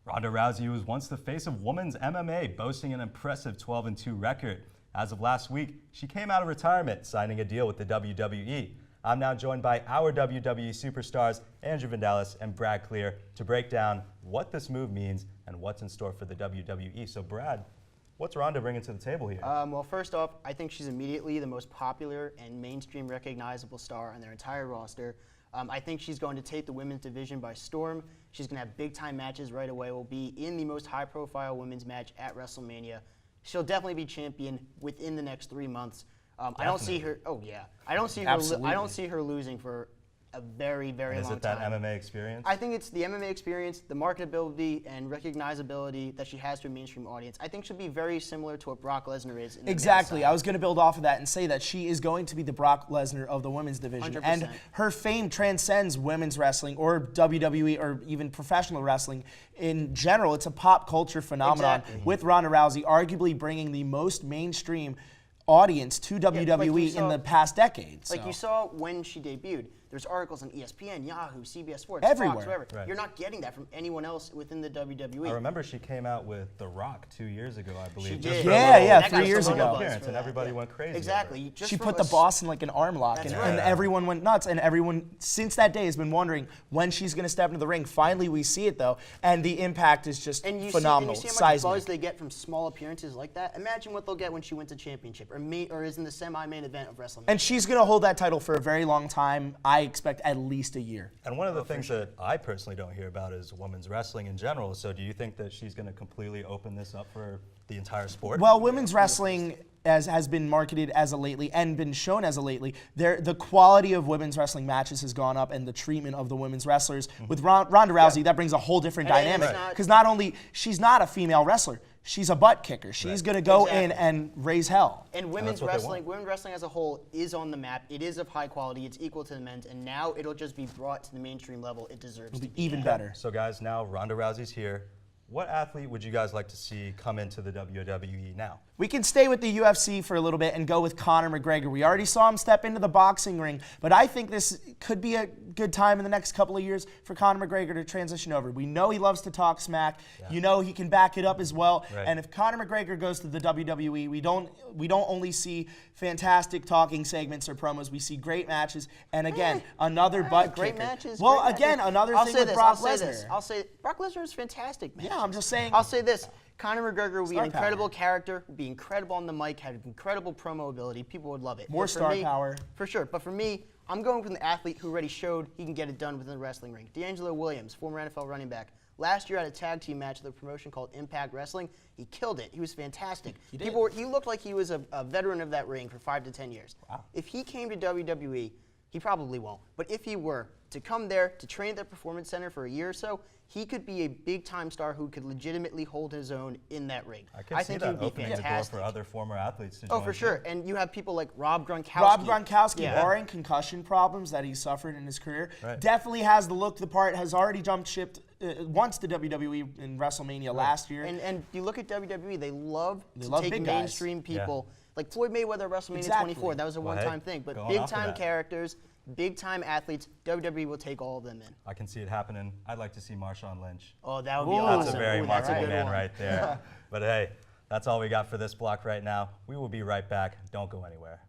Ronda Rousey was once the face of women's MMA, boasting an impressive 12-2 record. As of last week, she came out of retirement, signing a deal with the WWE. I'm now joined by our WWE superstars, Andrew Vendelis and Brad Klier, to break down what this move means and what's in store for the WWE. So Brad, what's Ronda bringing to the table here? Well, first off, I think she's immediately the most popular and mainstream recognizable star on their entire roster. I think she's going to take the women's division by storm. She's going to have big-time matches right away. Will be in the most high-profile women's match at WrestleMania. She'll definitely be champion within the next 3 months. I don't see her. Oh yeah, I don't see her. I don't see her losing for a very, very long time. Is it that MMA experience? I think it's the MMA experience, the marketability and recognizability that she has to a mainstream audience. I think she'll be very similar to what Brock Lesnar is. Exactly. I was going to build off of that and say that she is going to be the Brock Lesnar of the women's division. 100%. And her fame transcends women's wrestling or WWE or even professional wrestling. In general, it's a pop culture phenomenon. Exactly. With Ronda Rousey arguably bringing the most mainstream audience to WWE in the past decade. Like you saw when she debuted, there's articles on ESPN, Yahoo, CBS Sports, everywhere. Fox, wherever. Right. You're not getting that from anyone else within the WWE. I remember she came out with The Rock 2 years ago, I believe. She just did. for Yeah, a 3 years ago. Appearance, and everybody went crazy. Exactly. She put the boss in like an arm lock, and everyone went nuts. And everyone since that day has been wondering when she's going to step into the ring. Finally, we see it though, and the impact is just phenomenal. And you see how much buzz they get from small appearances like that. Imagine what they'll get when she wins a championship or is in the semi-main event of WrestleMania. And she's going to hold that title for a very long time. I expect at least a year. And one of the things that I personally don't hear about is women's wrestling in general. So do you think that she's going to completely open this up for the entire sport? Well, women's wrestling has been marketed as a lately and been shown as a lately. The quality of women's wrestling matches has gone up, and the treatment of the women's wrestlers. With Ronda Rousey, that brings a whole different dynamic. Because not only, she's not a female wrestler, she's a butt kicker. She's going to go in and raise hell. And women's wrestling as a whole is on the map. It is of high quality. It's equal to the men's, and now it'll just be brought to the mainstream level it deserves to be. Even better. So guys, now Ronda Rousey's here. What athlete would you guys like to see come into the WWE now? We can stay with the UFC for a little bit and go with Conor McGregor. We already saw him step into the boxing ring, but I think this could be a good time in the next couple of years for Conor McGregor to transition over. We know he loves to talk smack. Yeah. You know he can back it up as well. Right. And if Conor McGregor goes to the WWE, we don't only see fantastic talking segments or promos. We see great matches, and again, another butt great kicker. matches. Well, great again, matches. another thing with Brock Lesnar. I'll say Brock Lesnar is fantastic, man. Yeah, I'm just saying. I'll say this. Conor McGregor will be an incredible character, would be incredible on the mic, had incredible promo ability. People would love it. More star power. For sure. But for me, I'm going with an athlete who already showed he can get it done within the wrestling ring. D'Angelo Williams, former NFL running back. Last year at a tag team match at a promotion called Impact Wrestling, he killed it. He was fantastic. He looked like he was a veteran of that ring for 5 to 10 years. Wow. If he came to WWE, he probably won't. But if he were to come there to train at the Performance Center for a year or so, he could be a big-time star who could legitimately hold his own in that ring. I think that opening the door for other former athletes to join. Oh, for sure. And you have people like Rob Gronkowski. Rob Gronkowski, barring concussion problems that he suffered in his career, definitely has the look the part, has already jumped ship once to WWE in WrestleMania last year. And you look at WWE, they love to take big mainstream people. Like Floyd Mayweather at WrestleMania 24, that was a one-time thing. But big-time characters, big-time athletes, WWE will take all of them in. I can see it happening. I'd like to see Marshawn Lynch. Oh, that would be awesome. That's a very marketable man right there. But hey, that's all we got for this block right now. We will be right back. Don't go anywhere.